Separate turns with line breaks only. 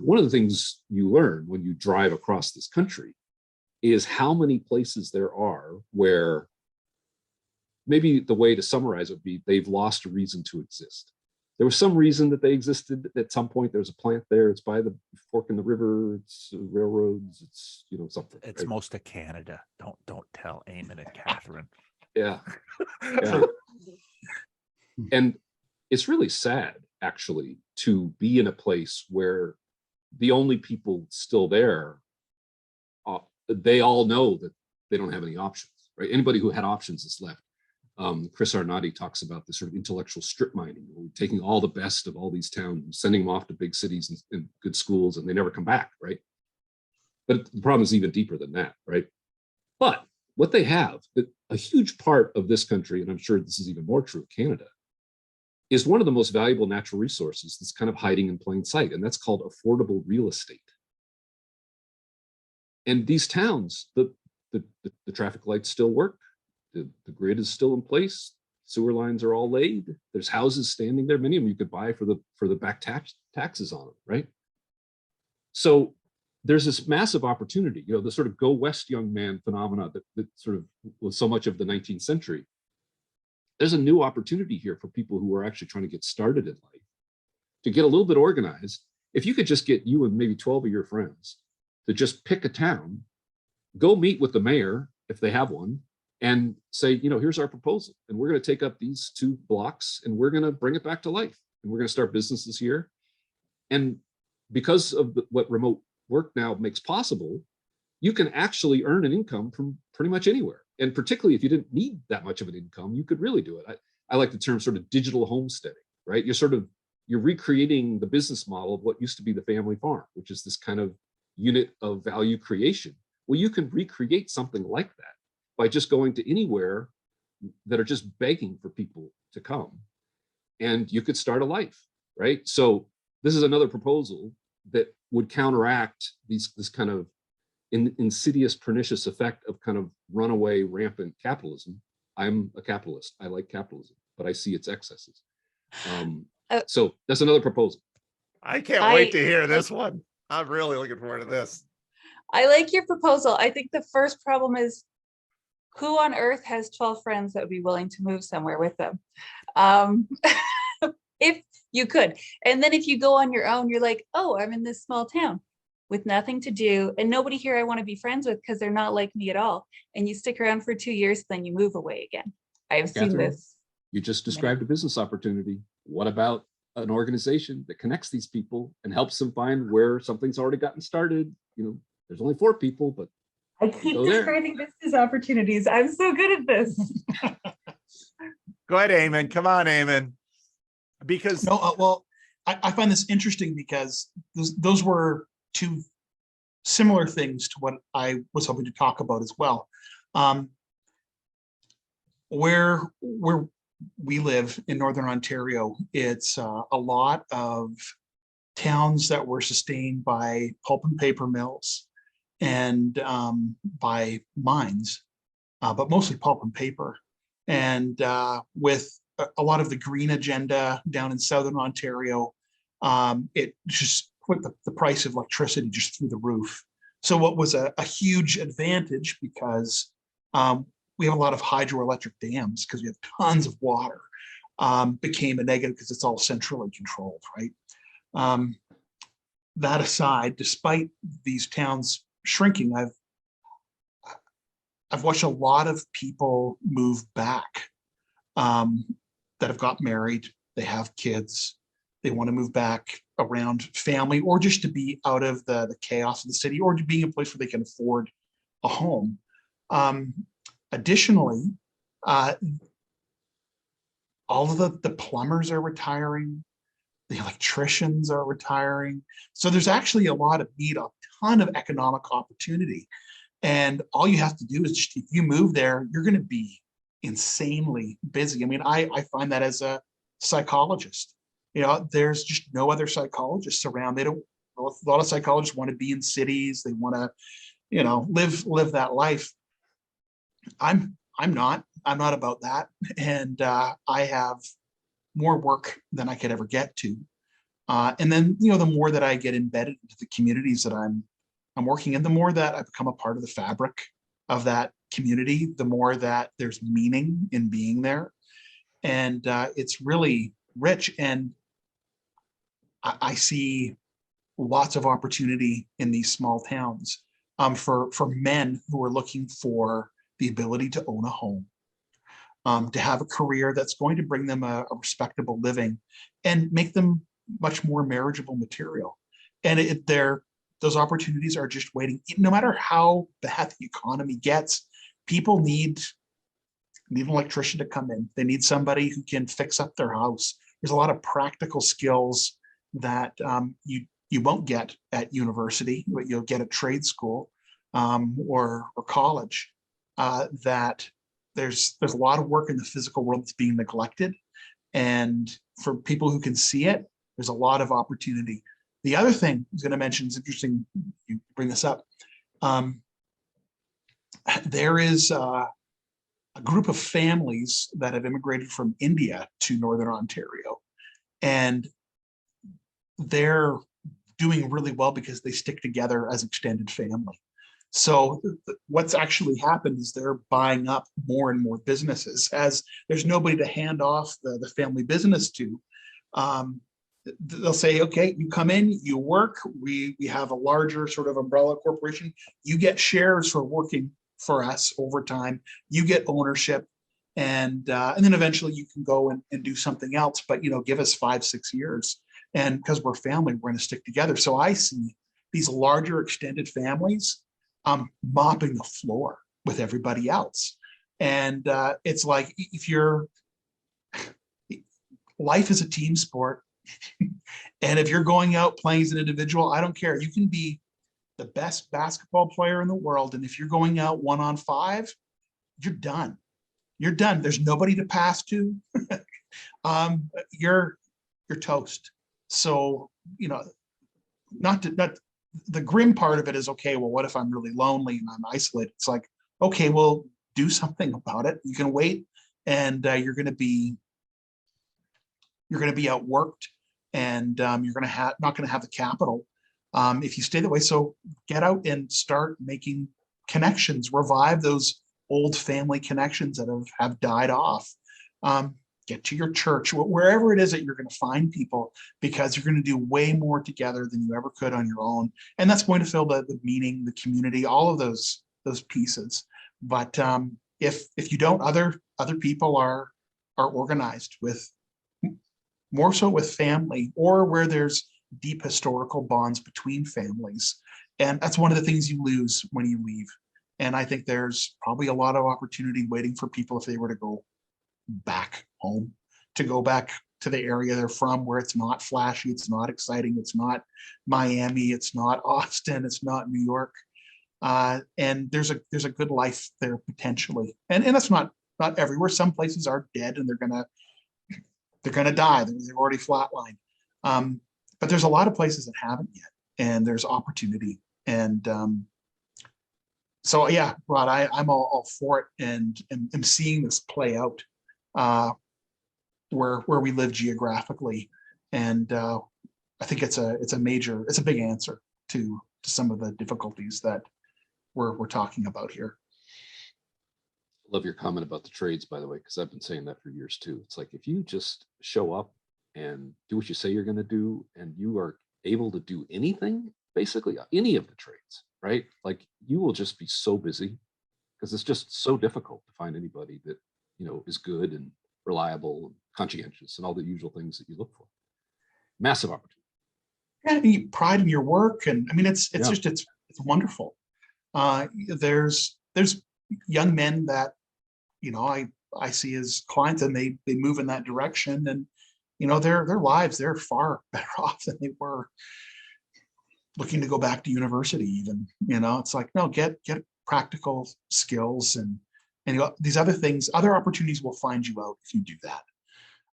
one of the things you learn when you drive across this country is how many places there are where maybe the way to summarize it would be they've lost a reason to exist. There was some reason that they existed at some point. There's a plant there. It's by the fork in the river. It's railroads. It's, you know, something.
It's right? Most of Canada. Don't tell Eamon and Catherine.
Yeah. Yeah. And it's really sad, actually, to be in a place where the only people still there, they all know that they don't have any options, right? Anybody who had options is left. Chris Arnott talks about this sort of intellectual strip mining, where we're taking all the best of all these towns and sending them off to big cities and good schools, and they never come back, right? But the problem is even deeper than that, right? But what they have, a huge part of this country, and I'm sure this is even more true of Canada, is one of the most valuable natural resources that's kind of hiding in plain sight, and that's called affordable real estate. And these towns, the traffic lights still work, the grid is still in place, sewer lines are all laid, there's houses standing there, many of them you could buy for the back taxes on them, right? So there's this massive opportunity, you know, the sort of go west young man phenomena that sort of was so much of the 19th century. There's a new opportunity here for people who are actually trying to get started in life to get a little bit organized. If you could just get you and maybe 12 of your friends to just pick a town, go meet with the mayor, if they have one, and say, you know, here's our proposal. And we're going to take up these 2 blocks and we're going to bring it back to life. And we're going to start businesses here. And because of what remote work now makes possible, you can actually earn an income from pretty much anywhere. And particularly if you didn't need that much of an income, you could really do it. I like the term sort of digital homesteading, right? You're recreating the business model of what used to be the family farm, which is this kind of unit of value creation. Well, you can recreate something like that by just going to anywhere that are just begging for people to come, and you could start a life, right? So this is another proposal that would counteract this kind of insidious, pernicious effect of kind of runaway, rampant capitalism. I'm a capitalist. I like capitalism, but I see its excesses. So that's another proposal.
I can't wait to hear this one. I'm really looking forward to this. I
like your proposal. I think the first problem is, who on earth has 12 friends that would be willing to move somewhere with them? If you could. And then if you go on your own, you're like, oh, I'm in this small town with nothing to do and nobody here I want to be friends with because they're not like me at all. And you stick around for 2 years, then you move away again. I've seen this.
You just described a business opportunity. What about an organization that connects these people and helps them find where something's already gotten started? You know, there's only 4 people, but
I keep describing business opportunities. I'm so good at this.
Go ahead, Eamon. Come on, Eamon. Because
well, I find this interesting because those were 2 similar things to what I was hoping to talk about as well. Where we live in Northern Ontario, it's a lot of towns that were sustained by pulp and paper mills and by mines, but mostly pulp and paper. And with a lot of the green agenda down in Southern Ontario, it just put the price of electricity just through the roof. So what was a huge advantage, because we have a lot of hydroelectric dams because we have tons of water, became a negative because it's all centrally controlled, right? That aside, despite these towns shrinking, I've watched a lot of people move back that have got married, they have kids, they want to move back around family, or just to be out of the chaos of the city, or to be in a place where they can afford a home. Additionally, all of the plumbers are retiring, the electricians are retiring. So there's actually a lot of need, a ton of economic opportunity. And all you have to do is just, if you move there, you're going to be insanely busy. I mean, I find that as a psychologist, you know, there's just no other psychologists around. A lot of psychologists want to be in cities. They want to, you know, live that life. I'm not about that. And I have more work than I could ever get to. And then, you know, the more that I get embedded into the communities that I'm working in, the more that I become a part of the fabric of that community, the more that there's meaning in being there. And it's really rich. And I see lots of opportunity in these small towns for men who are looking for the ability to own a home, to have a career that's going to bring them a respectable living and make them much more marriageable material. And those opportunities are just waiting. No matter how bad the economy gets, people need an electrician to come in. They need somebody who can fix up their house. There's a lot of practical skills that you won't get at university, but you'll get at trade school or college. That there's a lot of work in the physical world that's being neglected, and for people who can see it, there's a lot of opportunity. The other thing I was going to mention is interesting. You bring this up. There is a group of families that have immigrated from India to Northern Ontario, and they're doing really well because they stick together as extended family. So what's actually happened is they're buying up more and more businesses as there's nobody to hand off the family business to. They'll say, okay, you come in, you work, we have a larger sort of umbrella corporation, you get shares for working for us over time, you get ownership, and then eventually you can go and do something else, but, you know, give us 5-6 years. And because we're family, we're going to stick together. So I see these larger extended families mopping the floor with everybody else. And it's like, life is a team sport. And if you're going out playing as an individual, I don't care. You can be the best basketball player in the world. And if you're going out 1-on-5, you're done. You're done. There's nobody to pass to. You're toast. So, you know, not the grim part of it is, okay, well, what if I'm really lonely and I'm isolated? It's like, okay, well, do something about it. You can wait, and you're going to be outworked, and you're going to not going to have the capital if you stay that way. So get out and start making connections, revive those old family connections that have died off. Get to your church, wherever it is that you're going to find people, because you're going to do way more together than you ever could on your own. And that's going to fill the meaning, the community, all of those pieces. But if you don't, other people are organized with, more so with family, or where there's deep historical bonds between families. And that's one of the things you lose when you leave. And I think there's probably a lot of opportunity waiting for people if they were to go back home, to go back to the area they're from, where it's not flashy, it's not exciting, it's not Miami, it's not Austin, it's not New York. And there's a good life there potentially. And that's not everywhere. Some places are dead and they're gonna die. They've already flatlined. But there's a lot of places that haven't yet, and there's opportunity. And so yeah, Rod, I'm all for it, and am seeing this play out where we live geographically. And I think it's a big answer to some of the difficulties that we're talking about here.
Love your comment about the trades, by the way, because I've been saying that for years too. It's like, if you just show up and do what you say you're going to do, and you are able to do anything, basically any of the trades, right? Like, you will just be so busy, because it's just so difficult to find anybody that, you know, is good and reliable and conscientious and all the usual things that you look for. Massive opportunity.
And you pride in your work, and I mean, it's wonderful. There's young men that, you know, I see as clients, and they move in that direction, and, you know, their lives, they're far better off than they were looking to go back to university even. You know, it's like, no, get practical skills, and you know, these other things, other opportunities will find you out if you do that.